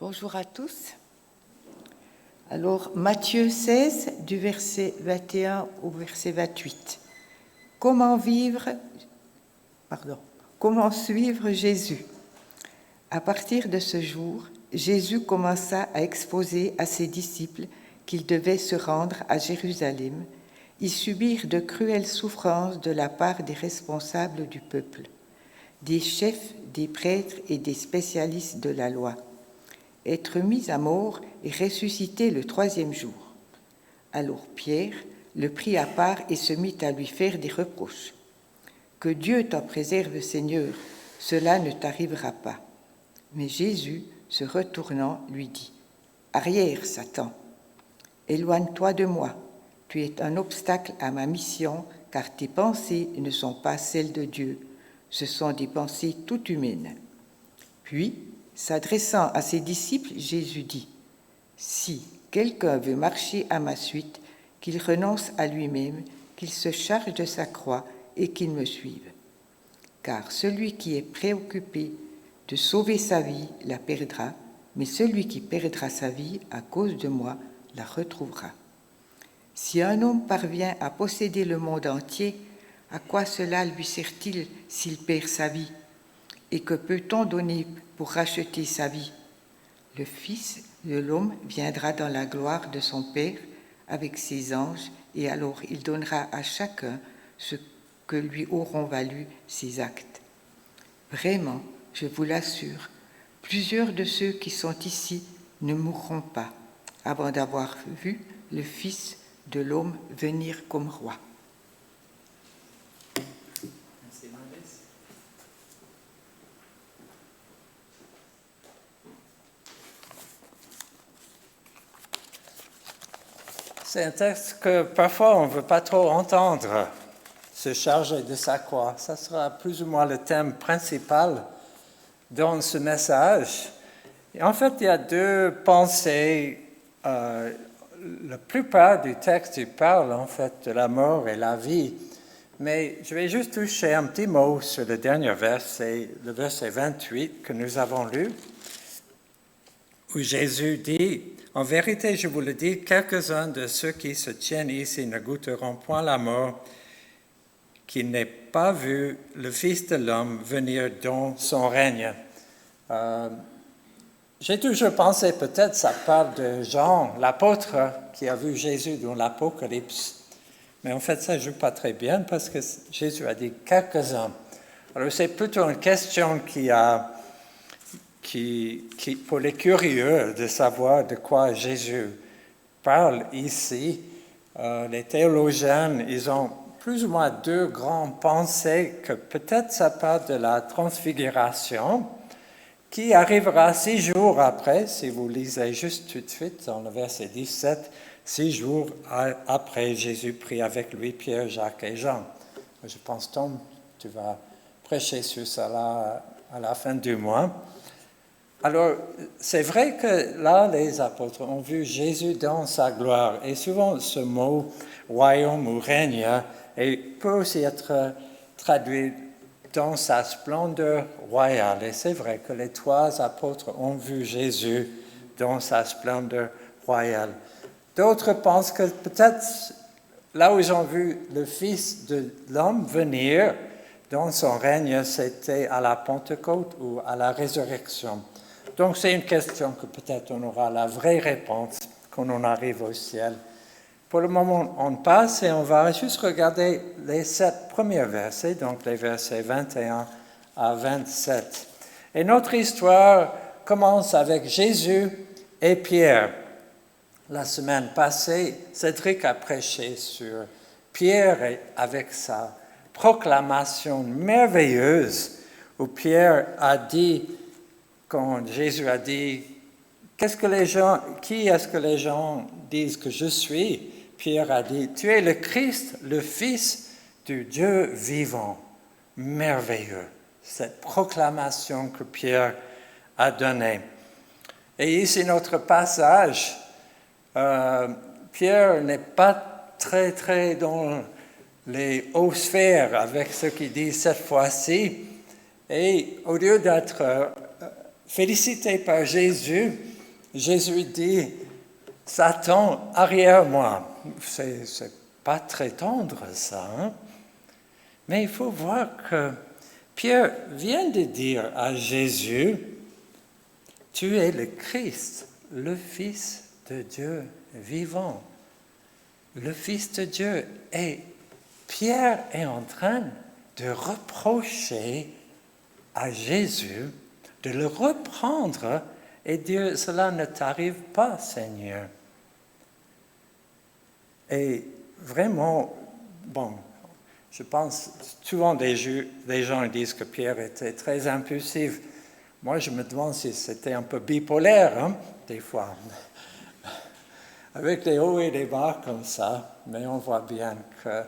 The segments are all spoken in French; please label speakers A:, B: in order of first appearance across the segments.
A: Bonjour à tous. Alors, Matthieu 16, du verset 21 au verset 28. Comment suivre Jésus? À partir de ce jour, Jésus commença à exposer à ses disciples qu'ils devaient se rendre à Jérusalem et subir de cruelles souffrances de la part des responsables du peuple, des chefs, des prêtres et des spécialistes de la loi, être mis à mort et ressusciter le troisième jour. Alors Pierre le prit à part et se mit à lui faire des reproches. « Que Dieu t'en préserve, Seigneur, cela ne t'arrivera pas. » Mais Jésus, se retournant, lui dit, « Arrière, Satan, éloigne-toi de moi, tu es un obstacle à ma mission, car tes pensées ne sont pas celles de Dieu, ce sont des pensées toutes humaines. » Puis, s'adressant à ses disciples, Jésus dit, « Si quelqu'un veut marcher à ma suite, qu'il renonce à lui-même, qu'il se charge de sa croix et qu'il me suive. Car celui qui est préoccupé de sauver sa vie la perdra, mais celui qui perdra sa vie à cause de moi la retrouvera. Si un homme parvient à posséder le monde entier, à quoi cela lui sert-il s'il perd sa vie? Et que peut-on donner pour racheter sa vie? Le Fils de l'homme viendra dans la gloire de son Père avec ses anges, et alors il donnera à chacun ce que lui auront valu ses actes. Vraiment, je vous l'assure, plusieurs de ceux qui sont ici ne mourront pas avant d'avoir vu le Fils de l'homme venir comme roi. »
B: C'est un texte que parfois on ne veut pas trop entendre, se charger de sa croix. Ça sera plus ou moins le thème principal dans ce message. Et en fait, il y a deux pensées. La plupart du texte, il parle en fait de la mort et la vie. Mais je vais juste toucher un petit mot sur le dernier verset, le verset 28 que nous avons lu, où Jésus dit, « En vérité, je vous le dis, quelques-uns de ceux qui se tiennent ici ne goûteront point la mort, qui n'aient pas vu le Fils de l'homme venir dans son règne. » J'ai toujours pensé, peut-être ça parle de Jean, l'apôtre, qui a vu Jésus dans l'Apocalypse. Mais en fait, ça ne joue pas très bien parce que Jésus a dit quelques-uns. Alors, c'est plutôt une question qui, pour les curieux de savoir de quoi Jésus parle ici. Les théologiens, ils ont plus ou moins deux grandes pensées que peut-être ça parle de la transfiguration qui arrivera 6 jours après, si vous lisez juste tout de suite dans le verset 17, 6 jours après, Jésus prit avec lui Pierre, Jacques et Jean. Je pense, Tom, tu vas prêcher sur cela à la fin du mois. Alors, c'est vrai que là, les apôtres ont vu Jésus dans sa gloire. Et souvent, ce mot « royaume » ou « règne » peut aussi être traduit dans sa splendeur royale. Et c'est vrai que les 3 apôtres ont vu Jésus dans sa splendeur royale. D'autres pensent que peut-être là où ils ont vu le Fils de l'homme venir dans son règne, c'était à la Pentecôte ou à la résurrection. Donc c'est une question que peut-être on aura la vraie réponse quand on arrive au ciel. Pour le moment, on passe et on va juste regarder les 7 premiers versets, donc les versets 21 à 27. Et notre histoire commence avec Jésus et Pierre. La semaine passée, Cédric a prêché sur Pierre et avec sa proclamation merveilleuse où Pierre a dit, quand Jésus a dit, qui est-ce que les gens disent que je suis? Pierre a dit, tu es le Christ, le Fils du Dieu vivant. Merveilleux, cette proclamation que Pierre a donnée. Et ici, notre passage, Pierre n'est pas très dans les hautes sphères avec ce qu'il dit cette fois-ci. Et au lieu d'être félicité par Jésus, Jésus dit, Satan, arrière moi. C'est pas très tendre ça, hein? Mais il faut voir que Pierre vient de dire à Jésus, tu es le Christ, le Fils de Dieu vivant. Le Fils de Dieu. Et Pierre est en train de reprocher à Jésus de le reprendre et dire, cela ne t'arrive pas, Seigneur. Et vraiment, bon, je pense, souvent des gens disent que Pierre était très impulsif. Moi, je me demande si c'était un peu bipolaire, hein, des fois. Avec des hauts et des bas comme ça, mais on voit bien que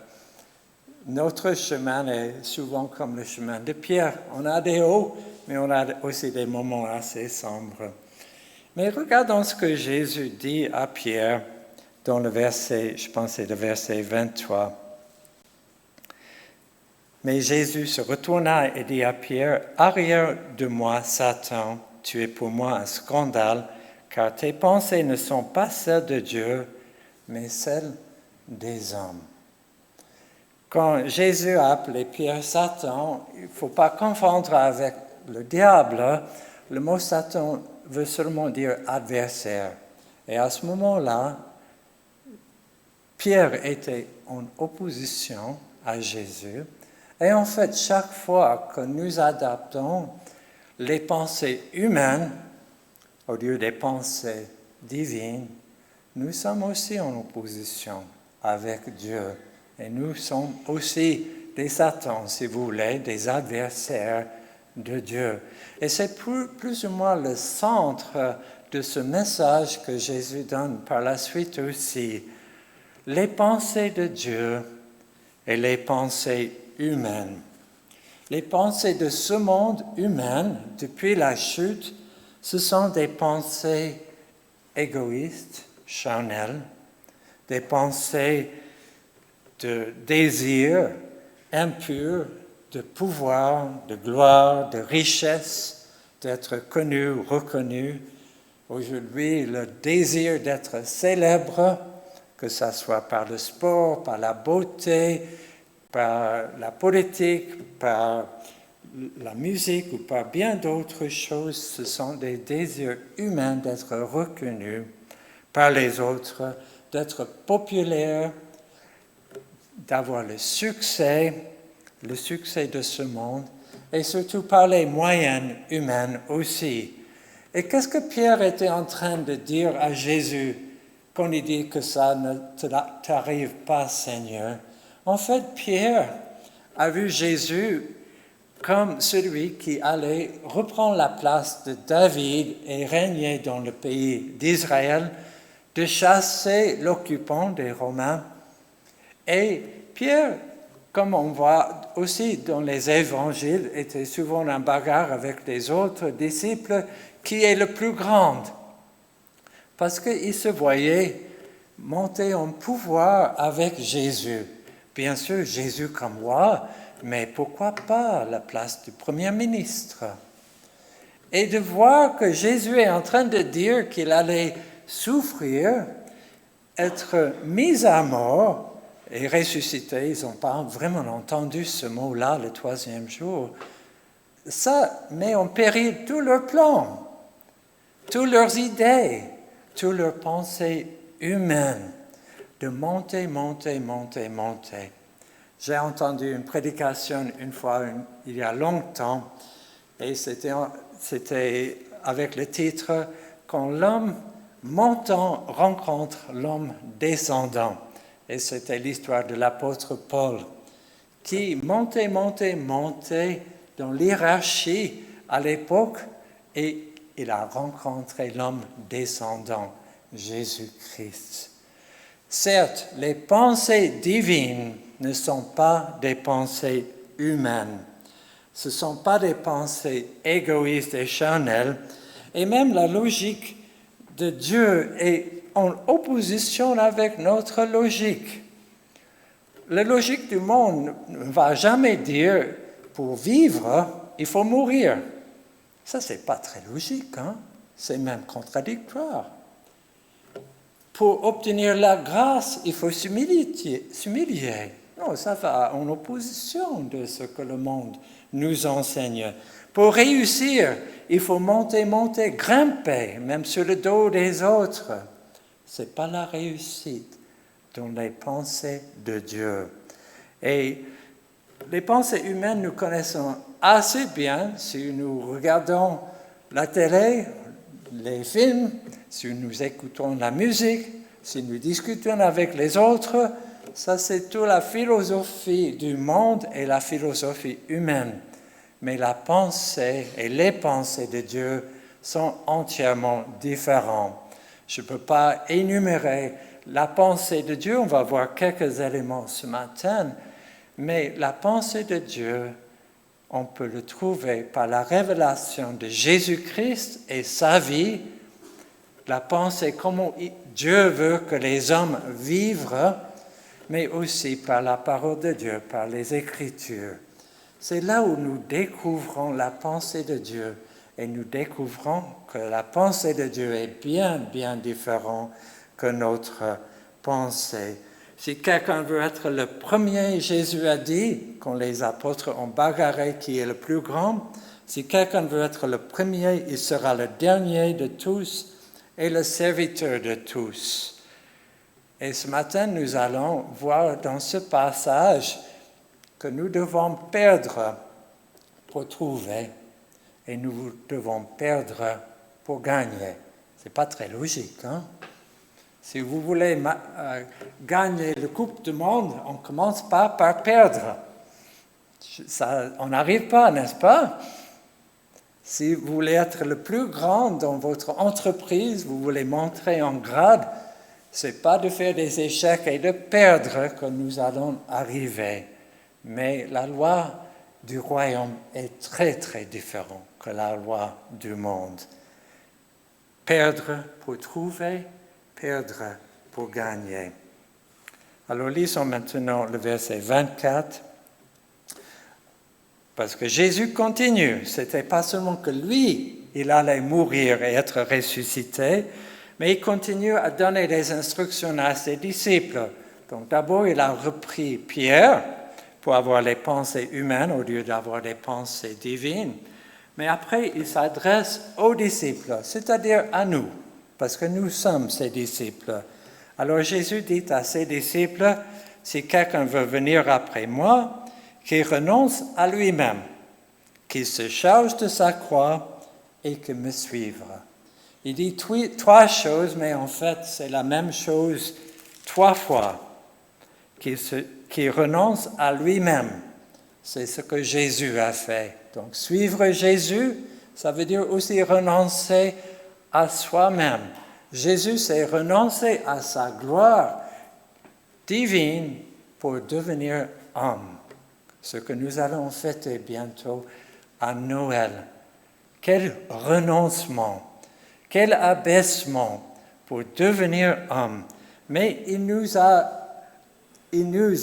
B: notre chemin est souvent comme le chemin de Pierre. On a des hauts, mais on a aussi des moments assez sombres. Mais regardons ce que Jésus dit à Pierre dans le verset, je pense c'est le verset 23. Mais Jésus se retourna et dit à Pierre, « Arrière de moi, Satan, tu es pour moi un scandale, car tes pensées ne sont pas celles de Dieu, mais celles des hommes. » Quand Jésus a appelé Pierre Satan, il ne faut pas confondre avec le diable. Le mot Satan veut seulement dire adversaire. Et à ce moment-là, Pierre était en opposition à Jésus. Et en fait, chaque fois que nous adaptons les pensées humaines au lieu des pensées divines, nous sommes aussi en opposition avec Dieu. Et nous sommes aussi des Satans, si vous voulez, des adversaires de Dieu. Et c'est plus ou moins le centre de ce message que Jésus donne par la suite aussi. Les pensées de Dieu et les pensées humaines. Les pensées de ce monde humain, depuis la chute, ce sont des pensées égoïstes, charnelles, des pensées de désir impur, de pouvoir, de gloire, de richesse, d'être connu, reconnu. Aujourd'hui, le désir d'être célèbre, que ce soit par le sport, par la beauté, par la politique, par la musique ou par bien d'autres choses, ce sont des désirs humains d'être reconnus par les autres, d'être populaire, d'avoir le succès de ce monde, et surtout par les moyens humains aussi. Et qu'est-ce que Pierre était en train de dire à Jésus quand il dit que ça ne t'arrive pas, Seigneur? En fait, Pierre a vu Jésus comme celui qui allait reprendre la place de David et régner dans le pays d'Israël, de chasser l'occupant des Romains. Et Pierre, comme on voit aussi dans les évangiles, était souvent en bagarre avec les autres disciples, qui est le plus grand. Parce qu'il se voyait monter en pouvoir avec Jésus. Bien sûr, Jésus comme roi, mais pourquoi pas la place du Premier ministre? Et de voir que Jésus est en train de dire qu'il allait souffrir, être mis à mort et ressusciter, ils n'ont pas vraiment entendu ce mot-là le 3e jour, ça met en péril tous leurs plans, toutes leurs idées, toutes leurs pensées humaines, de monter. J'ai entendu une prédication une fois, il y a longtemps, et c'était avec le titre « Quand l'homme montant rencontre l'homme descendant ». Et c'était l'histoire de l'apôtre Paul, qui montait dans l'hiérarchie à l'époque, et il a rencontré l'homme descendant, Jésus-Christ. Certes, les pensées divines ne sont pas des pensées humaines. Ce ne sont pas des pensées égoïstes et charnelles. Et même la logique de Dieu est en opposition avec notre logique. La logique du monde ne va jamais dire, pour vivre, il faut mourir. Ça, ce n'est pas très logique, hein? C'est même contradictoire. Pour obtenir la grâce, il faut s'humilier. Non, ça va en opposition de ce que le monde nous enseigne. Pour réussir, il faut monter, grimper, même sur le dos des autres. Ce n'est pas la réussite dans les pensées de Dieu. Et les pensées humaines, nous connaissons assez bien si nous regardons la télé, les films, si nous écoutons la musique, si nous discutons avec les autres. Ça, c'est toute la philosophie du monde et la philosophie humaine. Mais la pensée et les pensées de Dieu sont entièrement différentes. Je ne peux pas énumérer la pensée de Dieu, on va voir quelques éléments ce matin, mais la pensée de Dieu, on peut le trouver par la révélation de Jésus-Christ et sa vie, la pensée comment Dieu veut que les hommes vivent, mais aussi par la parole de Dieu, par les Écritures. C'est là où nous découvrons la pensée de Dieu et nous découvrons que la pensée de Dieu est bien, bien différente que notre pensée. Si quelqu'un veut être le premier, Jésus a dit, quand les apôtres ont bagarré qui est le plus grand, si quelqu'un veut être le premier, il sera le dernier de tous et le serviteur de tous. Et ce matin, nous allons voir dans ce passage que nous devons perdre pour trouver et nous devons perdre pour gagner. Ce n'est pas très logique, hein? Si vous voulez gagner la Coupe du Monde, on ne commence pas par perdre. Ça, on n'arrive pas, n'est-ce pas? Si vous voulez être le plus grand dans votre entreprise, vous voulez monter en grade, ce n'est pas de faire des échecs et de perdre que nous allons arriver. Mais la loi du royaume est très, très différente que la loi du monde. Perdre pour trouver, perdre pour gagner. Alors lisons maintenant le verset 24. Parce que Jésus continue. Ce n'était pas seulement que lui, il allait mourir et être ressuscité, mais il continue à donner des instructions à ses disciples. Donc d'abord, il a repris Pierre pour avoir les pensées humaines au lieu d'avoir des pensées divines. Mais après, il s'adresse aux disciples, c'est-à-dire à nous, parce que nous sommes ses disciples. Alors Jésus dit à ses disciples, si quelqu'un veut venir après moi, qu'il renonce à lui-même, qu'il se charge de sa croix et qu'il me suive. Il dit trois choses, mais en fait, c'est la même chose 3 fois. Qu'il renonce à lui-même. C'est ce que Jésus a fait. Donc, suivre Jésus, ça veut dire aussi renoncer à soi-même. Jésus s'est renoncé à sa gloire divine pour devenir homme. Ce que nous allons fêter bientôt à Noël. Quel renoncement, quel abaissement pour devenir homme. Mais il nous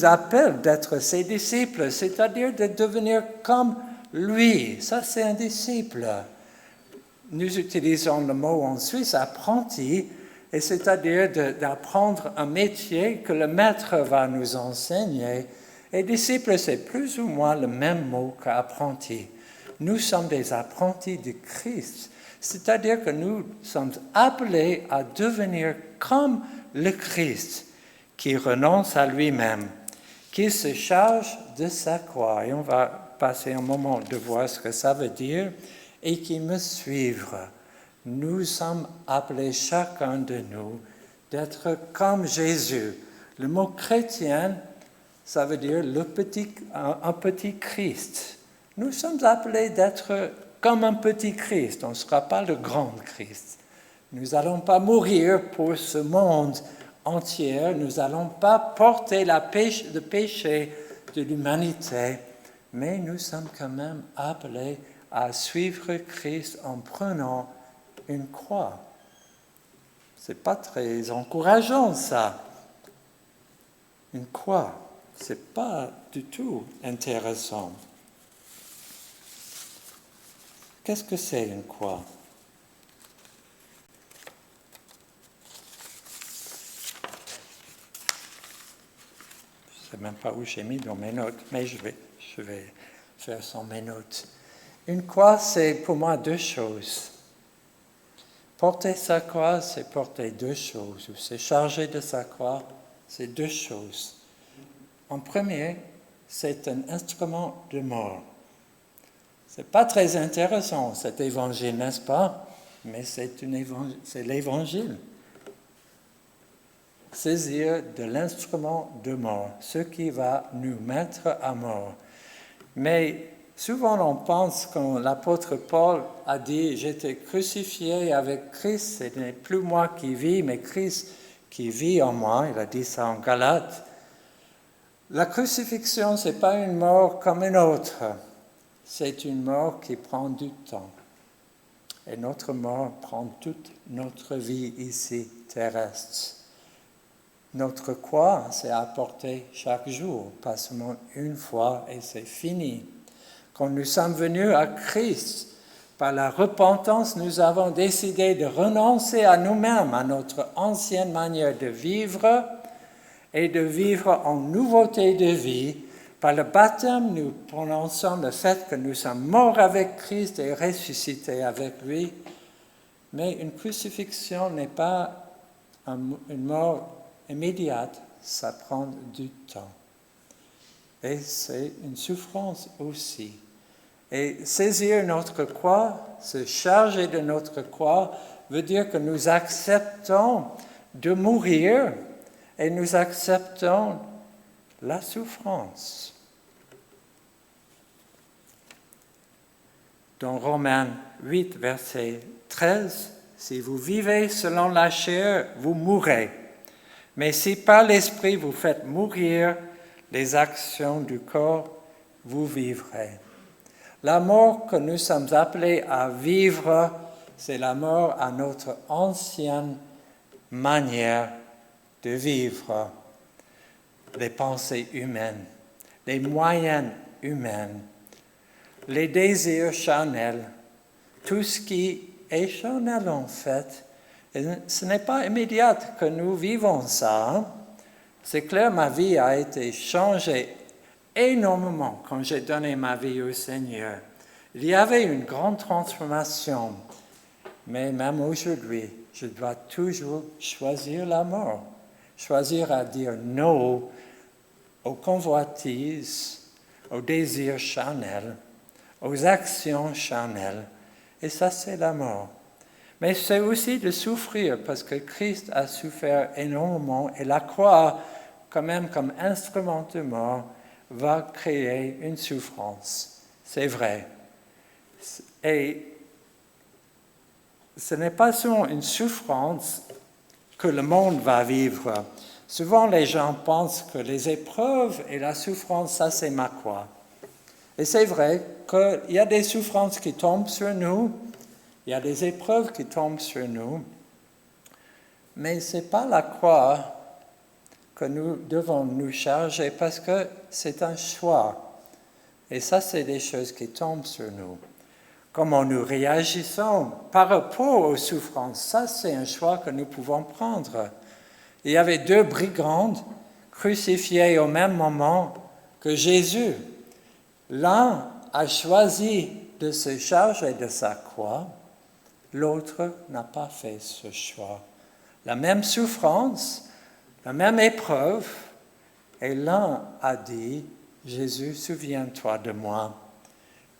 B: appelle d'être ses disciples, c'est-à-dire de devenir comme lui. Ça, c'est un disciple. Nous utilisons le mot en Suisse, apprenti, et c'est-à-dire d'apprendre un métier que le maître va nous enseigner. Et disciple, c'est plus ou moins le même mot qu'apprenti. Nous sommes des apprentis de Christ, c'est-à-dire que nous sommes appelés à devenir comme le Christ, qui renonce à lui-même, qui se charge de sa croix. Et on va passer un moment de voir ce que ça veut dire, et qui me suivre. Nous sommes appelés, chacun de nous, d'être comme Jésus. Le mot chrétien, ça veut dire un petit Christ. Nous sommes appelés d'être comme un petit Christ. On ne sera pas le grand Christ. Nous n'allons pas mourir pour ce monde entier. Nous n'allons pas porter le péché de l'humanité. Mais nous sommes quand même appelés à suivre Christ en prenant une croix. Ce n'est pas très encourageant, ça. Une croix. Ce n'est pas du tout intéressant. Qu'est-ce que c'est une croix? ne sais même pas où j'ai mis dans mes notes, mais je vais faire sans mes notes. Une croix, c'est pour moi deux choses. Porter sa croix, c'est porter deux choses, ou c'est charger de sa croix, c'est deux choses. En premier, c'est un instrument de mort. Ce n'est pas très intéressant, cet évangile, n'est-ce pas? Mais c'est l'évangile. Saisir de l'instrument de mort, ce qui va nous mettre à mort. Mais souvent on pense, quand l'apôtre Paul a dit « J'étais crucifié avec Christ, ce n'est plus moi qui vis, mais Christ qui vit en moi », il a dit ça en Galates. La crucifixion, ce n'est pas une mort comme une autre, c'est une mort qui prend du temps. Et notre mort prend toute notre vie ici terrestre. Notre croix, c'est à porter chaque jour, pas seulement une fois et c'est fini. Quand nous sommes venus à Christ, par la repentance, nous avons décidé de renoncer à nous-mêmes, à notre ancienne manière de vivre et de vivre en nouveauté de vie. Par le baptême, nous prononçons le fait que nous sommes morts avec Christ et ressuscités avec lui. Mais une crucifixion n'est pas une mort immédiate, ça prend du temps. Et c'est une souffrance aussi. Et saisir notre croix, se charger de notre croix, veut dire que nous acceptons de mourir et nous acceptons la souffrance. Dans Romains 8, verset 13, « Si vous vivez selon la chair, vous mourrez. Mais si par l'Esprit vous faites mourir les actions du corps, vous vivrez. » La mort que nous sommes appelés à vivre, c'est la mort à notre ancienne manière de vivre. Les pensées humaines, les moyennes humaines, les désirs charnels, tout ce qui est charnel en fait. Et ce n'est pas immédiat que nous vivons ça. Hein? C'est clair, ma vie a été changée énormément quand j'ai donné ma vie au Seigneur. Il y avait une grande transformation. Mais même aujourd'hui, je dois toujours choisir la mort. Choisir à dire non aux convoitises, aux désirs charnels, aux actions charnelles. Et ça, c'est la mort. Mais c'est aussi de souffrir, parce que Christ a souffert énormément, et la croix, quand même comme instrument de mort, va créer une souffrance. C'est vrai. Et ce n'est pas seulement une souffrance que le monde va vivre. Souvent, les gens pensent que les épreuves et la souffrance, ça, c'est ma croix. Et c'est vrai qu'il y a des souffrances qui tombent sur nous, il y a des épreuves qui tombent sur nous, mais ce n'est pas la croix que nous devons nous charger parce que c'est un choix. Et ça, c'est des choses qui tombent sur nous. Comment nous réagissons par rapport aux souffrances, ça, c'est un choix que nous pouvons prendre. Il y avait deux brigands crucifiés au même moment que Jésus. L'un a choisi de se charger de sa croix, l'autre n'a pas fait ce choix. La même souffrance, la même épreuve, et l'un a dit, « Jésus, souviens-toi de moi ».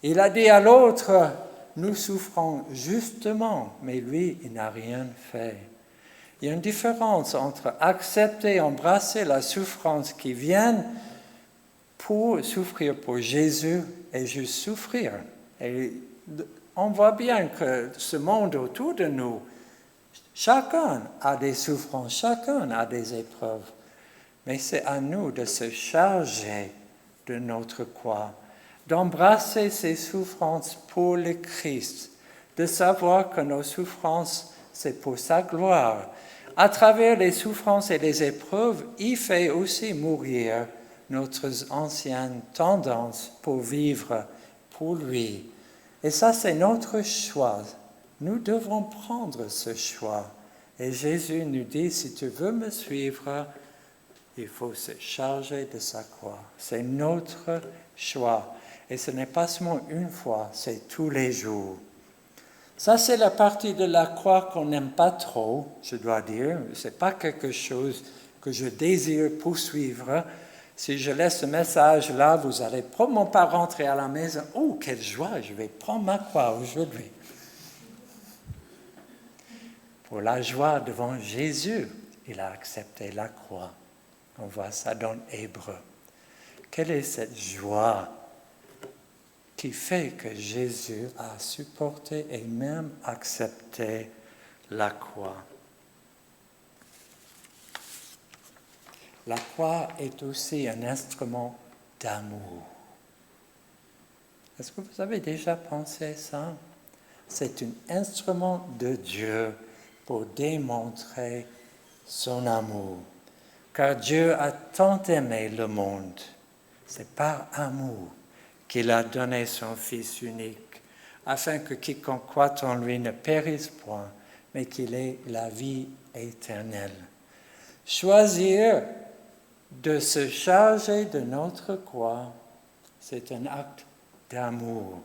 B: Il a dit à l'autre, « Nous souffrons justement », mais lui, il n'a rien fait. Il y a une différence entre accepter, embrasser la souffrance qui vient pour souffrir pour Jésus et juste souffrir. Et on voit bien que ce monde autour de nous, chacun a des souffrances, chacun a des épreuves. Mais c'est à nous de se charger de notre croix, d'embrasser ces souffrances pour le Christ, de savoir que nos souffrances, c'est pour sa gloire. À travers les souffrances et les épreuves, il fait aussi mourir notre ancienne tendance pour vivre pour lui. Et ça, c'est notre choix. Nous devons prendre ce choix. Et Jésus nous dit, si tu veux me suivre, il faut se charger de sa croix. C'est notre choix. Et ce n'est pas seulement une fois, c'est tous les jours. Ça, c'est la partie de la croix qu'on n'aime pas trop, je dois dire. Ce n'est pas quelque chose que je désire poursuivre. Si je laisse ce message là, vous n'allez probablement pas rentrer à la maison. Oh, quelle joie, je vais prendre ma croix aujourd'hui. Pour la joie devant Jésus, il a accepté la croix. On voit ça dans Hébreux. Quelle est cette joie qui fait que Jésus a supporté et même accepté la croix? La croix est aussi un instrument d'amour. Est-ce que vous avez déjà pensé ça? C'est un instrument de Dieu pour démontrer son amour. Car Dieu a tant aimé le monde. C'est par amour qu'il a donné son Fils unique, afin que quiconque croit en lui ne périsse point, mais qu'il ait la vie éternelle. Choisir de se charger de notre croix, c'est un acte d'amour.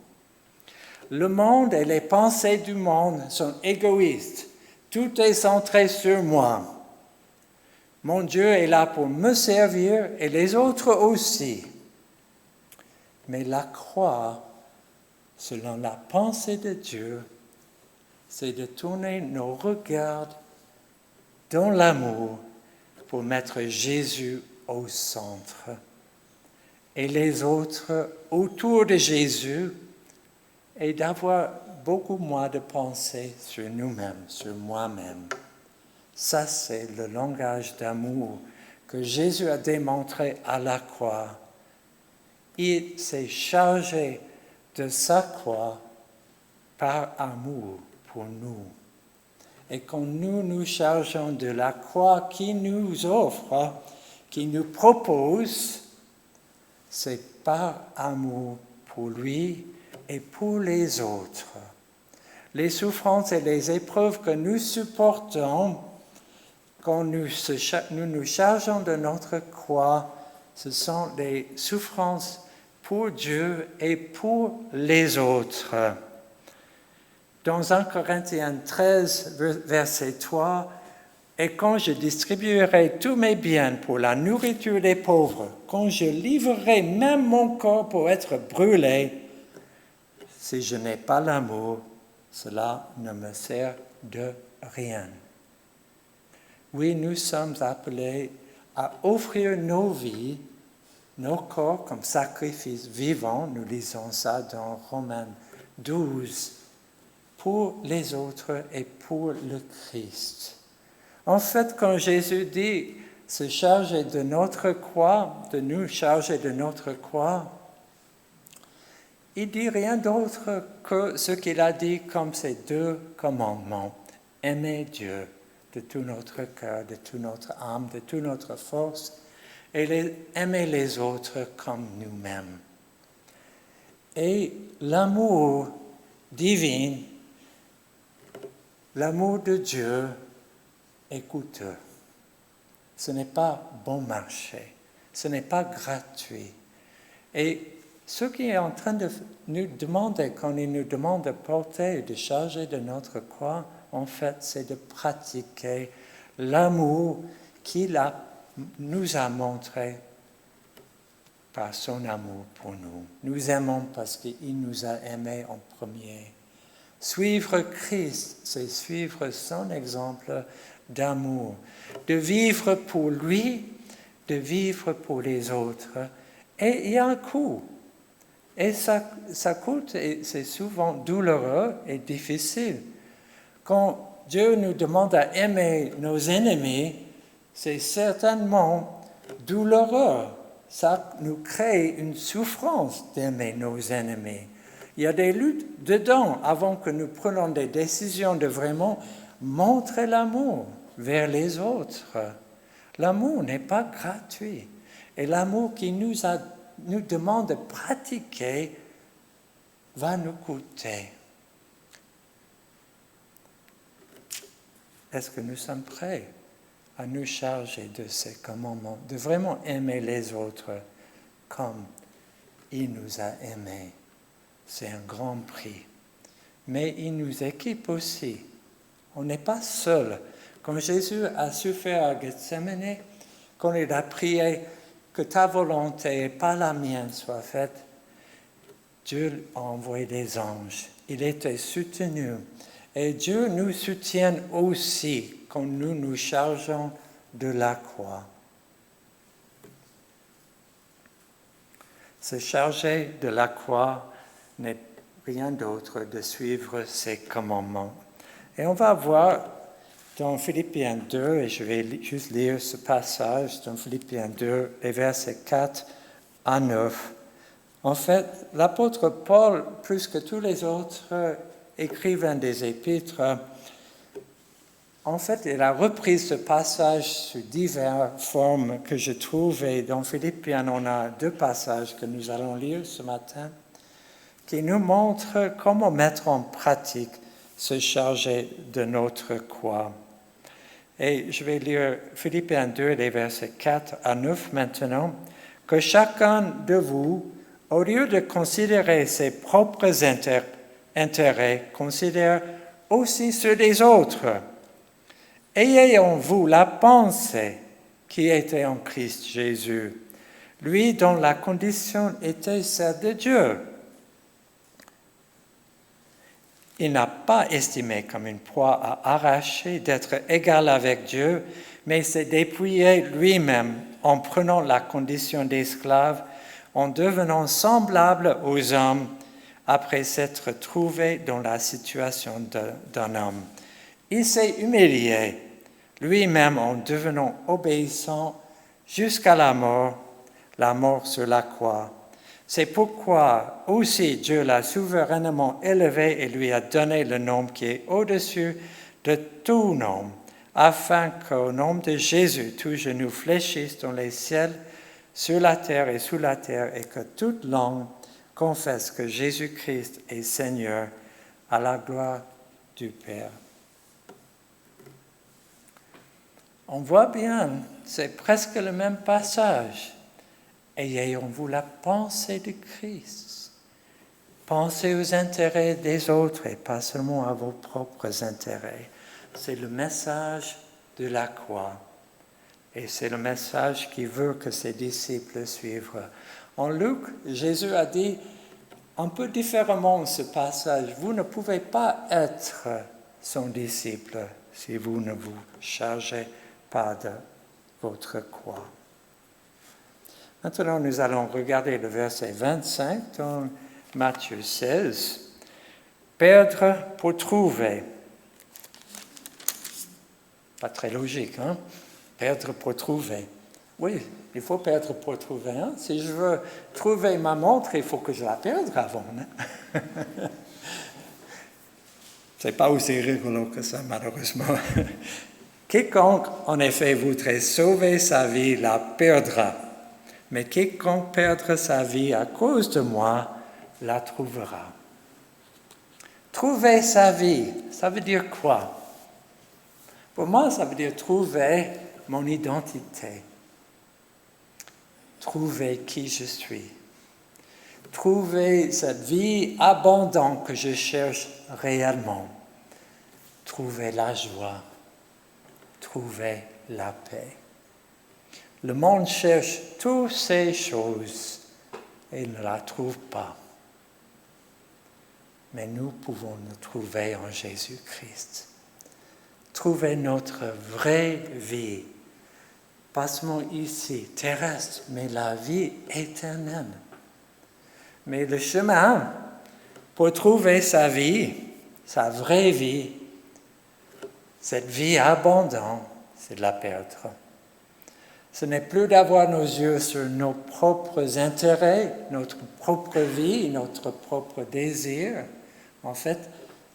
B: Le monde et les pensées du monde sont égoïstes. Tout est centré sur moi. Mon Dieu est là pour me servir et les autres aussi. Mais la croix, selon la pensée de Dieu, c'est de tourner nos regards dans l'amour pour mettre Jésus au centre et les autres autour de Jésus et d'avoir beaucoup moins de pensées sur nous-mêmes, sur moi-même. Ça, c'est le langage d'amour que Jésus a démontré à la croix. Il s'est chargé de sa croix par amour pour nous. Et quand nous nous chargeons de la croix qu'il nous offre, qu'il nous propose, c'est par amour pour lui et pour les autres. Les souffrances et les épreuves que nous supportons quand nous nous chargeons de notre croix, ce sont des souffrances pour Dieu et pour les autres. Dans 1 Corinthiens 13, verset 3, « Et quand je distribuerai tous mes biens pour la nourriture des pauvres, quand je livrerai même mon corps pour être brûlé, si je n'ai pas l'amour, cela ne me sert de rien. » Oui, nous sommes appelés à offrir nos vies, nos corps comme sacrifice vivant, nous lisons ça dans Romains 12, pour les autres et pour le Christ. En fait, quand Jésus dit se charger de notre croix, de nous charger de notre croix, il dit rien d'autre que ce qu'il a dit comme ces deux commandements. Aimer Dieu de tout notre cœur, de toute notre âme, de toute notre force, et aimer les autres comme nous-mêmes. Et l'amour divin, l'amour de Dieu est coûteux. Ce n'est pas bon marché, ce n'est pas gratuit. Et ce qui est en train de nous demander, quand il nous demande de porter et de charger de notre croix, en fait, c'est de pratiquer l'amour qu'il nous a montré par son amour pour nous. Nous aimons parce qu'il nous a aimés en premier. Suivre Christ, c'est suivre son exemple d'amour, de vivre pour lui, de vivre pour les autres. Et il y a un coût. Et ça coûte, et c'est souvent douloureux et difficile. Quand Dieu nous demande à aimer nos ennemis, c'est certainement douloureux. Ça nous crée une souffrance d'aimer nos ennemis. Il y a des luttes dedans avant que nous prenions des décisions de vraiment montrer l'amour vers les autres. L'amour n'est pas gratuit. Et l'amour qui nous demande de pratiquer va nous coûter. Est-ce que nous sommes prêts à nous charger de ces commandements, de vraiment aimer les autres comme il nous a aimés. C'est un grand prix. Mais il nous équipe aussi. On n'est pas seul. Quand Jésus a souffert à Gethsemane, quand il a prié que ta volonté et pas la mienne soit faite, Dieu a envoyé des anges. Il était soutenu. Et Dieu nous soutient aussi quand nous nous chargeons de la croix. Se charger de la croix n'est rien d'autre de suivre ses commandements. Et on va voir dans Philippiens 2, et je vais juste lire ce passage dans Philippiens 2, les versets 4 à 9. En fait, l'apôtre Paul, plus que tous les autres écrivains des épîtres, en fait, il a repris ce passage sous diverses formes que je trouve. Et dans Philippiens, on a 2 passages que nous allons lire ce matin qui nous montrent comment mettre en pratique se charger de notre croix. Et je vais lire Philippiens 2, les versets 4 à 9 maintenant. « Que chacun de vous, au lieu de considérer ses propres intérêts, considère aussi ceux des autres. Ayez en vous la pensée qui était en Christ Jésus, lui dont la condition était celle de Dieu. Il n'a pas estimé comme une proie à arracher d'être égal avec Dieu, mais s'est dépouillé lui-même en prenant la condition d'esclave, en devenant semblable aux hommes, après s'être trouvé dans la situation d'un homme. Il s'est humilié lui-même en devenant obéissant jusqu'à la mort sur la croix. C'est pourquoi aussi Dieu l'a souverainement élevé et lui a donné le nom qui est au-dessus de tout nom, afin qu'au nom de Jésus, tout genou fléchisse dans les ciels, sur la terre et sous la terre, et que toute langue confesse que Jésus-Christ est Seigneur, à la gloire du Père. On voit bien, c'est presque le même passage. Ayez en vous la pensée de Christ. Pensez aux intérêts des autres et pas seulement à vos propres intérêts. C'est le message de la croix. Et c'est le message qu'il veut que ses disciples suivent. En Luc, Jésus a dit un peu différemment ce passage. Vous ne pouvez pas être son disciple si vous ne vous chargez pas de votre croix. Maintenant, nous allons regarder le verset 25 dans Matthieu 16. Perdre pour trouver. Pas très logique, hein? Perdre pour trouver. Oui, il faut perdre pour trouver. Hein? Si je veux trouver ma montre, il faut que je la perde avant. Hein? C'est pas aussi rigolo que ça, malheureusement. Quiconque, en effet, voudrait sauver sa vie, la perdra. Mais quiconque perdra sa vie à cause de moi, la trouvera. Trouver sa vie, ça veut dire quoi? Pour moi, ça veut dire trouver mon identité. Trouver qui je suis. Trouver cette vie abondante que je cherche réellement. Trouver la joie. Trouver la paix. Le monde cherche toutes ces choses et il ne la trouve pas. Mais nous pouvons nous trouver en Jésus-Christ. Trouver notre vraie vie, pas seulement ici, terrestre, mais la vie éternelle. Mais le chemin pour trouver sa vie, sa vraie vie, cette vie abondante, c'est de la perdre. Ce n'est plus d'avoir nos yeux sur nos propres intérêts, notre propre vie, notre propre désir. En fait,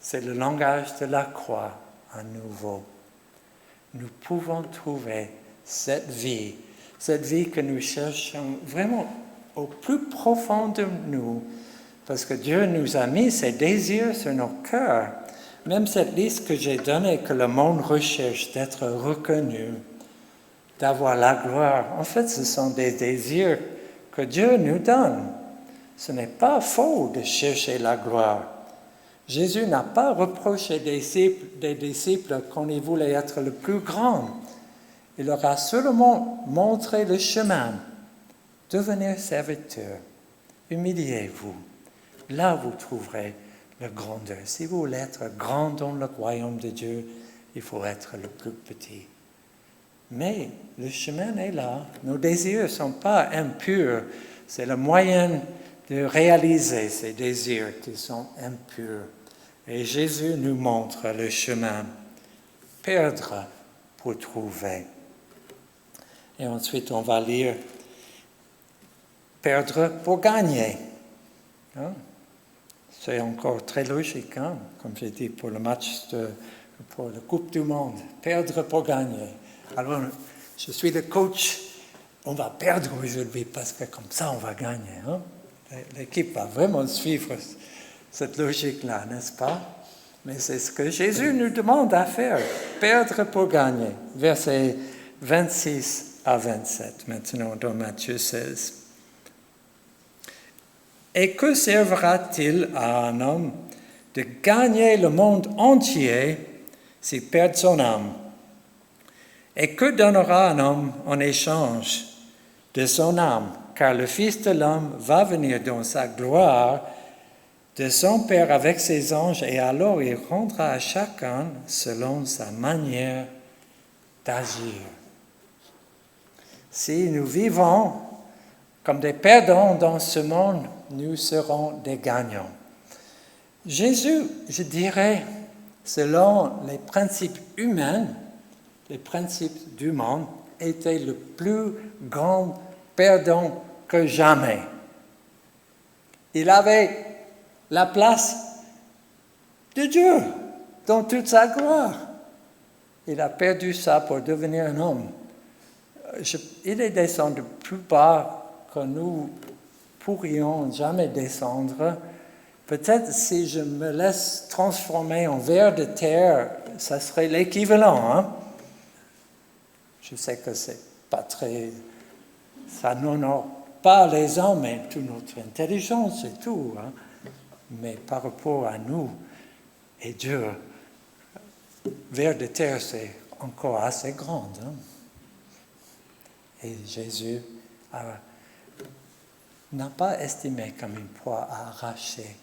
B: c'est le langage de la croix à nouveau. Nous pouvons trouver cette vie que nous cherchons vraiment au plus profond de nous, parce que Dieu nous a mis ses désirs sur nos cœurs. Même cette liste que j'ai donnée, que le monde recherche d'être reconnu, d'avoir la gloire. En fait, ce sont des désirs que Dieu nous donne. Ce n'est pas faux de chercher la gloire. Jésus n'a pas reproché des disciples quand ils voulaient être le plus grand. Il leur a seulement montré le chemin. Devenez serviteurs, humiliez-vous. Là, vous trouverez la grandeur. Si vous voulez être grand dans le royaume de Dieu, il faut être le plus petit. Mais le chemin est là. Nos désirs ne sont pas impurs. C'est le moyen de réaliser ces désirs qui sont impurs. Et Jésus nous montre le chemin. Perdre pour trouver. Et ensuite, on va lire perdre pour gagner. Hein? C'est encore très logique, hein? Comme j'ai dit pour le match pour la Coupe du Monde. Perdre pour gagner. Alors, je suis le coach. On va perdre aujourd'hui parce que comme ça, on va gagner. Hein? L'équipe va vraiment suivre cette logique-là, n'est-ce pas? Mais c'est ce que Jésus nous demande à faire. Perdre pour gagner. Versets 26 à 27, maintenant dans Matthieu 16. Et que servira-t-il à un homme de gagner le monde entier s'il perd son âme? Et que donnera un homme en échange de son âme? Car le Fils de l'homme va venir dans sa gloire de son Père avec ses anges, et alors il rendra à chacun selon sa manière d'agir. Si nous vivons comme des perdants dans ce monde, nous serons des gagnants. Jésus, je dirais, selon les principes humains, les principes du monde, était le plus grand perdant que jamais. Il avait la place de Dieu dans toute sa gloire. Il a perdu ça pour devenir un homme. Il est descendu plus bas que nous pourrions jamais descendre. Peut-être si je me laisse transformer en ver de terre, ça serait l'équivalent. Hein? Je sais que c'est pas très... Ça n'honore pas les hommes et toute notre intelligence et tout. Hein? Mais par rapport à nous et Dieu, ver de terre, c'est encore assez grand. Hein? Et Jésus n'a pas estimé comme une proie à arracher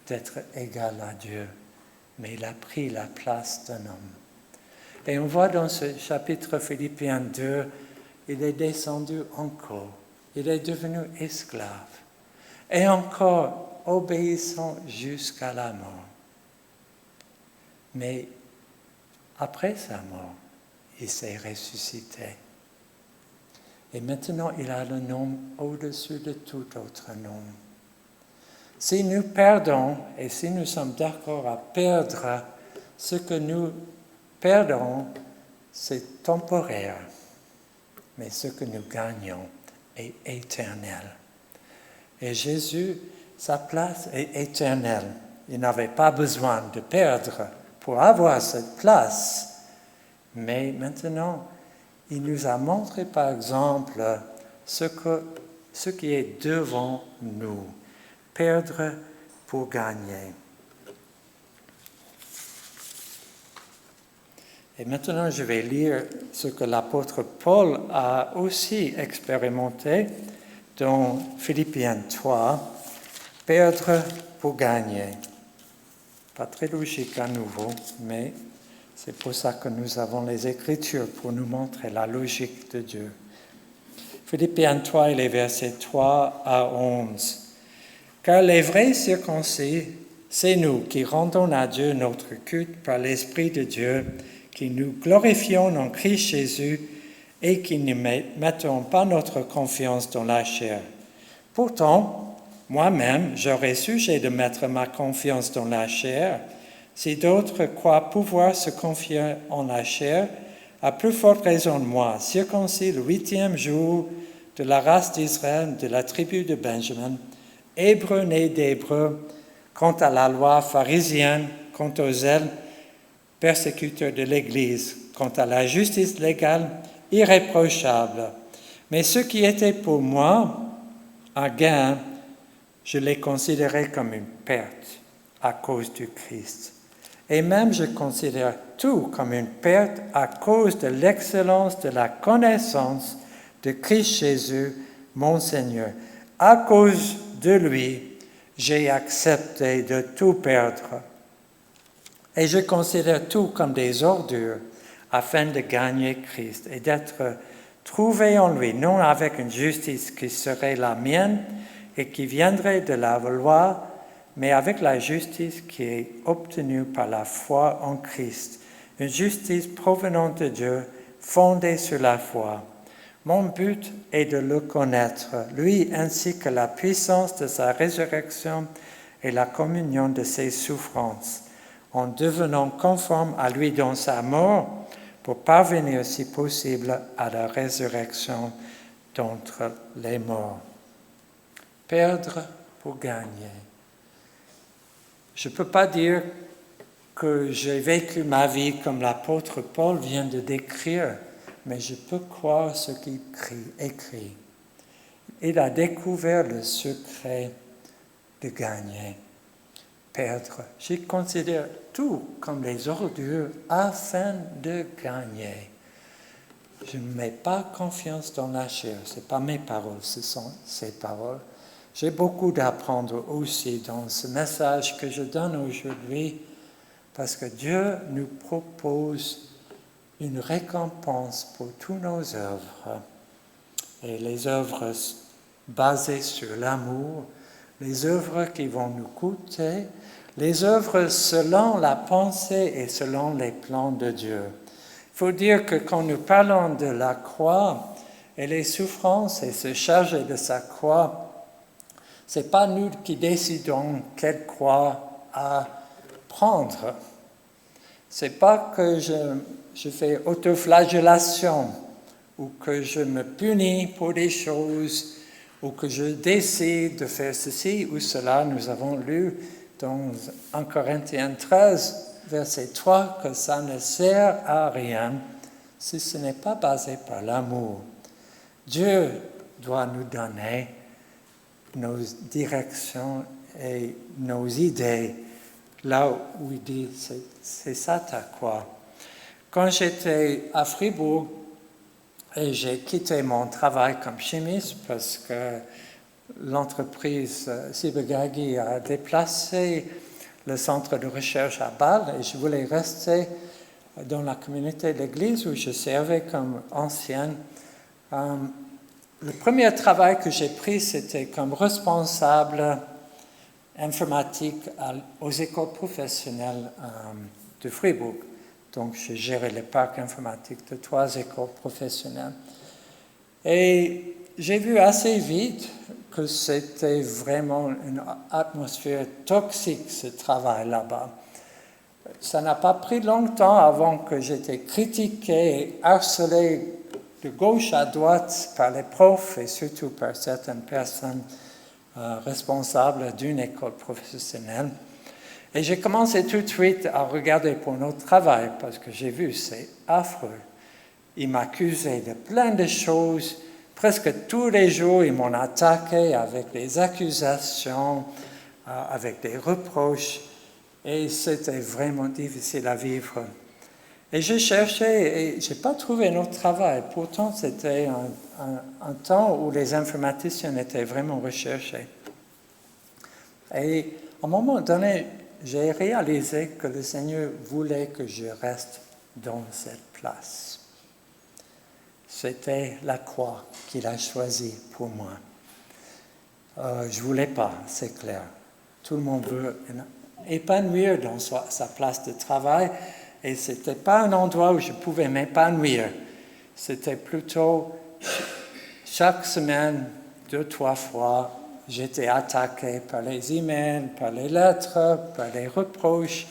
B: d'être égal à Dieu, mais il a pris la place d'un homme. Et on voit dans ce chapitre Philippiens 2, il est descendu encore, il est devenu esclave, et encore obéissant jusqu'à la mort. Mais après sa mort, il s'est ressuscité. Et maintenant, il a le nom au-dessus de tout autre nom. Si nous perdons, et si nous sommes d'accord à perdre, ce que nous perdons, c'est temporaire. Mais ce que nous gagnons est éternel. Et Jésus, sa place est éternelle. Il n'avait pas besoin de perdre pour avoir cette place. Mais maintenant, il nous a montré, par exemple, ce qui est devant nous. Perdre pour gagner. Et maintenant, je vais lire ce que l'apôtre Paul a aussi expérimenté dans Philippiens 3. Perdre pour gagner. Pas très logique à nouveau, mais c'est pour ça que nous avons les Écritures, pour nous montrer la logique de Dieu. Philippiens 3, les versets 3 à 11. Car les vrais circoncis, c'est nous qui rendons à Dieu notre culte par l'Esprit de Dieu, qui nous glorifions en Christ Jésus et qui ne mettons pas notre confiance dans la chair. Pourtant, moi-même, j'aurais sujet de mettre ma confiance dans la chair. Si d'autres croient pouvoir se confier en la chair, à plus forte raison de moi, circoncis le 8e jour de la race d'Israël, de la tribu de Benjamin, Hébreu né d'Hébreu, quant à la loi pharisienne, quant aux zèles, persécuteurs de l'Église, quant à la justice légale, irréprochable. Mais ce qui était pour moi un gain, je l'ai considéré comme une perte à cause du Christ. Et même je considère tout comme une perte à cause de l'excellence de la connaissance de Christ Jésus, mon Seigneur. À cause de lui, j'ai accepté de tout perdre. Et je considère tout comme des ordures afin de gagner Christ et d'être trouvé en lui, non avec une justice qui serait la mienne et qui viendrait de la loi, mais avec la justice qui est obtenue par la foi en Christ, une justice provenant de Dieu, fondée sur la foi. Mon but est de le connaître, lui ainsi que la puissance de sa résurrection et la communion de ses souffrances, en devenant conforme à lui dans sa mort, pour parvenir, si possible, à la résurrection d'entre les morts. Perdre pour gagner. Je ne peux pas dire que j'ai vécu ma vie comme l'apôtre Paul vient de décrire, mais je peux croire ce qu'il écrit. Il a découvert le secret de gagner, perdre. Je considère tout comme les ordures afin de gagner. Je ne mets pas confiance dans la chair. Ce n'est pas mes paroles, ce sont ses paroles. J'ai beaucoup d'apprendre aussi dans ce message que je donne aujourd'hui, parce que Dieu nous propose une récompense pour toutes nos œuvres. Et les œuvres basées sur l'amour, les œuvres qui vont nous coûter, les œuvres selon la pensée et selon les plans de Dieu. Il faut dire que quand nous parlons de la croix et les souffrances et se charger de sa croix, ce n'est pas nous qui décidons quelle croix à prendre. Ce n'est pas que je fais autoflagellation ou que je me punis pour des choses ou que je décide de faire ceci ou cela. Nous avons lu dans 1 Corinthiens 13, verset 3, que ça ne sert à rien si ce n'est pas basé par l'amour. Dieu doit nous donner nos directions et nos idées là où il dit c'est ça ta croix. Quand j'étais à Fribourg et j'ai quitté mon travail comme chimiste parce que l'entreprise Ciba-Geigy a déplacé le centre de recherche à Bâle et je voulais rester dans la communauté de l'Église où je servais comme ancienne. Le premier travail que j'ai pris, c'était comme responsable informatique aux écoles professionnelles de Fribourg. Donc, je gérais le parc informatique de 3 écoles professionnelles. Et j'ai vu assez vite que c'était vraiment une atmosphère toxique, ce travail là-bas. Ça n'a pas pris longtemps avant que j'étais critiqué et harcelé de gauche à droite par les profs et surtout par certaines personnes responsables d'une école professionnelle. Et j'ai commencé tout de suite à regarder pour notre travail parce que j'ai vu, c'est affreux. Ils m'accusaient de plein de choses. Presque tous les jours, ils m'ont attaqué avec des accusations, avec des reproches. Et c'était vraiment difficile à vivre. Et j'ai cherché et je n'ai pas trouvé un autre travail. Pourtant, c'était un temps où les informaticiens étaient vraiment recherchés. Et à un moment donné, j'ai réalisé que le Seigneur voulait que je reste dans cette place. C'était la croix qu'il a choisie pour moi. Je ne voulais pas, c'est clair. Tout le monde veut épanouir dans sa place de travail. Et ce n'était pas un endroit où je pouvais m'épanouir. C'était plutôt chaque semaine, 2-3 fois, j'étais attaqué par les emails, par les lettres, par les reproches.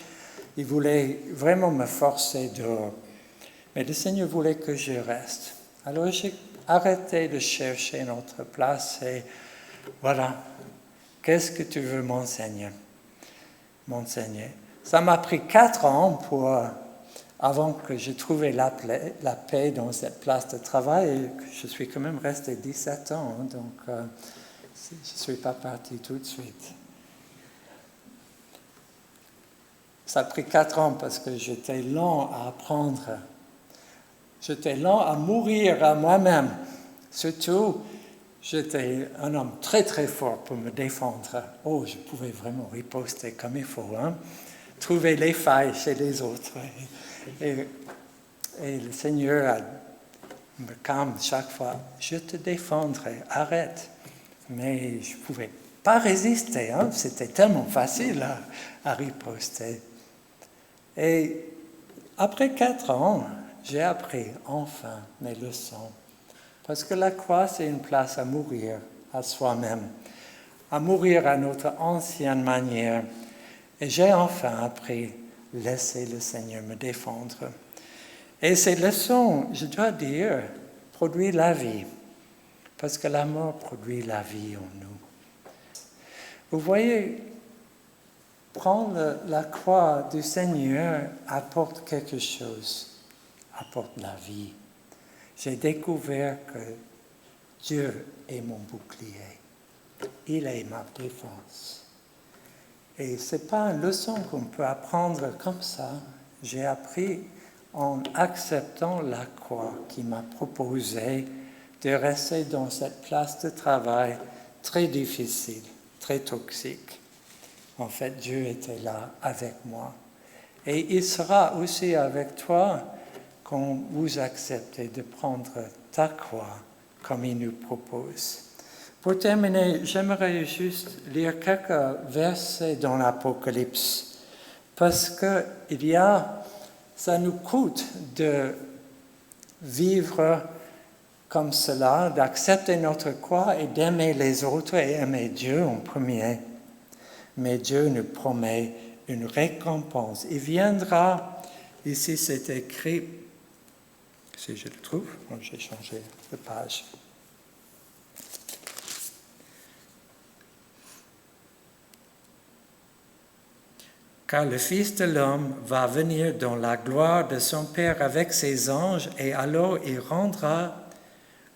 B: Il voulait vraiment me forcer dehors. Mais le Seigneur voulait que je reste. Alors j'ai arrêté de chercher notre place et voilà, qu'est-ce que tu veux m'enseigner? Ça m'a pris 4 ans pour avant que j'ai trouvé la paix dans cette place de travail. Et je suis quand même resté 17 ans, hein, donc je ne suis pas parti tout de suite. Ça a pris 4 ans parce que j'étais lent à apprendre. J'étais lent à mourir à moi-même. Surtout, j'étais un homme très très fort pour me défendre. Oh, je pouvais vraiment riposter comme il faut, hein? Trouver les failles chez les autres. Et le Seigneur me calme chaque fois. Je te défendrai, arrête. Mais je ne pouvais pas résister, hein? C'était tellement facile à riposter. Et après 4 ans, j'ai appris enfin mes leçons. Parce que la croix, c'est une place à mourir à soi-même, à mourir à notre ancienne manière. Et j'ai enfin appris, laisser le Seigneur me défendre. Et ces leçons, je dois dire, produisent la vie. Parce que la mort produit la vie en nous. Vous voyez, prendre la croix du Seigneur apporte quelque chose, apporte la vie. J'ai découvert que Dieu est mon bouclier. Il est ma défense. Et ce n'est pas une leçon qu'on peut apprendre comme ça. J'ai appris en acceptant la croix qui m'a proposé de rester dans cette place de travail très difficile, très toxique. En fait, Dieu était là avec moi. Et il sera aussi avec toi quand vous acceptez de prendre ta croix comme il nous propose. Pour terminer, j'aimerais juste lire quelques versets dans l'Apocalypse, parce que ça nous coûte de vivre comme cela, d'accepter notre croix et d'aimer les autres et aimer Dieu en premier. Mais Dieu nous promet une récompense. Il viendra, ici c'est écrit, si je le trouve, j'ai changé de page. Car le Fils de l'homme va venir dans la gloire de son Père avec ses anges, et alors il rendra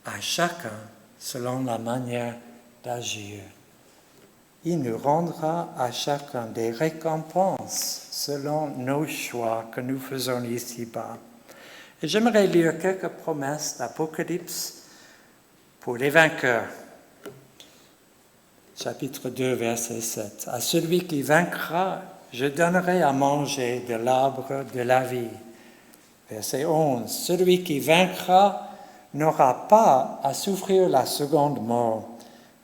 B: à chacun selon la manière d'agir. Il nous rendra à chacun des récompenses selon nos choix que nous faisons ici-bas. Et j'aimerais lire quelques promesses d'Apocalypse pour les vainqueurs. Chapitre 2, verset 7. À celui qui vaincra, je donnerai à manger de l'arbre de la vie. Verset 11. Celui qui vaincra n'aura pas à souffrir la seconde mort.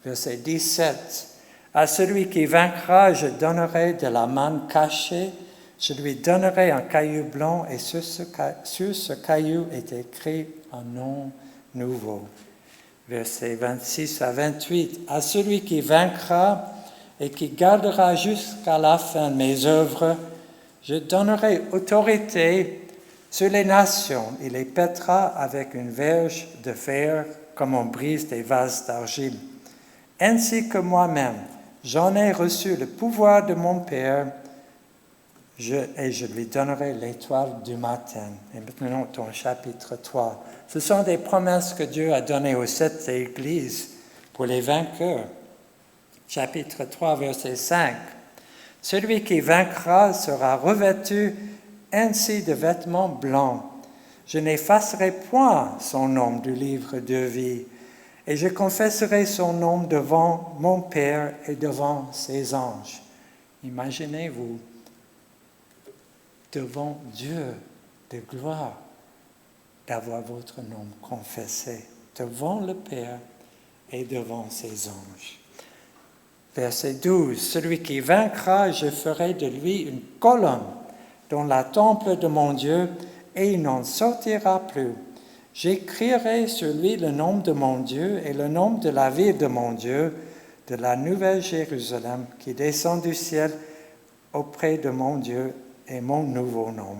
B: Verset 17. À celui qui vaincra, je donnerai de la manne cachée. Je lui donnerai un caillou blanc et sur ce caillou est écrit un nom nouveau. Versets 26 à 28. À celui qui vaincra et qui gardera jusqu'à la fin mes œuvres, je donnerai autorité sur les nations. Il les pètera avec une verge de fer comme on brise des vases d'argile. Ainsi que moi-même, j'en ai reçu le pouvoir de mon Père et je lui donnerai l'étoile du matin. Et maintenant, au chapitre 3. Ce sont des promesses que Dieu a données aux 7 églises pour les vainqueurs. Chapitre 3, verset 5. Celui qui vaincra sera revêtu ainsi de vêtements blancs. Je n'effacerai point son nom du livre de vie, et je confesserai son nom devant mon Père et devant ses anges. Imaginez-vous, devant Dieu de gloire, d'avoir votre nom confessé, devant le Père et devant ses anges. Verset 12. Celui qui vaincra, je ferai de lui une colonne dans la temple de mon Dieu, et il n'en sortira plus. J'écrirai sur lui le nom de mon Dieu et le nom de la ville de mon Dieu, de la nouvelle Jérusalem qui descend du ciel auprès de mon Dieu et mon nouveau nom.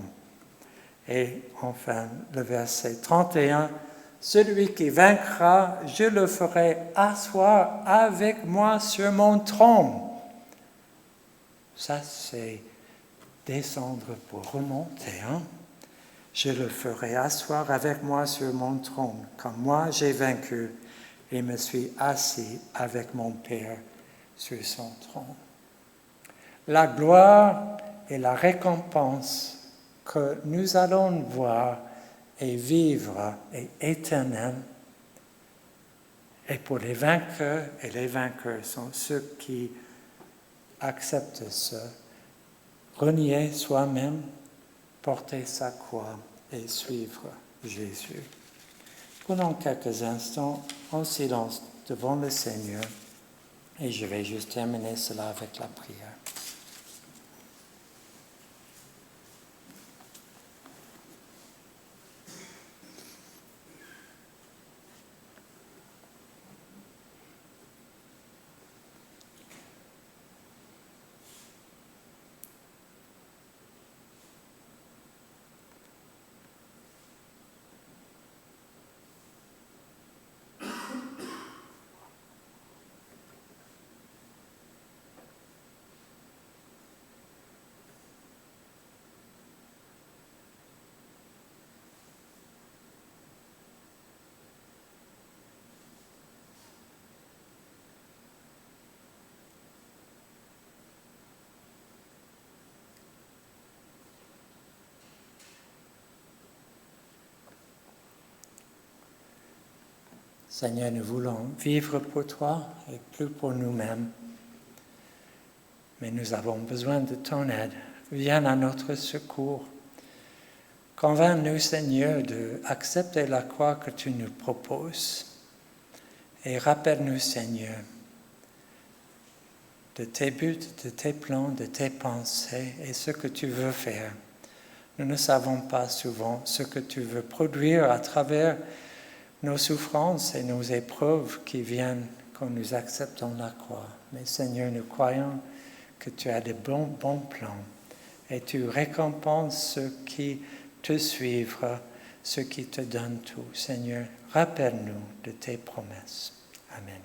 B: Et enfin, le verset 31. Celui qui vaincra, je le ferai asseoir avec moi sur mon trône. Ça, c'est descendre pour remonter. Je le ferai asseoir avec moi sur mon trône, comme moi j'ai vaincu et me suis assis avec mon Père sur son trône. La gloire et la récompense que nous allons voir et vivre est éternelle. Et pour les vainqueurs, et les vainqueurs sont ceux qui acceptent ce renier soi-même, porter sa croix et suivre Jésus. Prenons quelques instants en silence devant le Seigneur et je vais juste terminer cela avec la prière. Seigneur, nous voulons vivre pour toi et plus pour nous-mêmes. Mais nous avons besoin de ton aide. Viens à notre secours. Convainc-nous, Seigneur, d'accepter la croix que tu nous proposes. Et rappelle-nous, Seigneur, de tes buts, de tes plans, de tes pensées et ce que tu veux faire. Nous ne savons pas souvent ce que tu veux produire à travers nos souffrances et nos épreuves qui viennent quand nous acceptons la croix. Mais Seigneur, nous croyons que tu as de bons plans et tu récompenses ceux qui te suivent, ceux qui te donnent tout. Seigneur, rappelle-nous de tes promesses. Amen.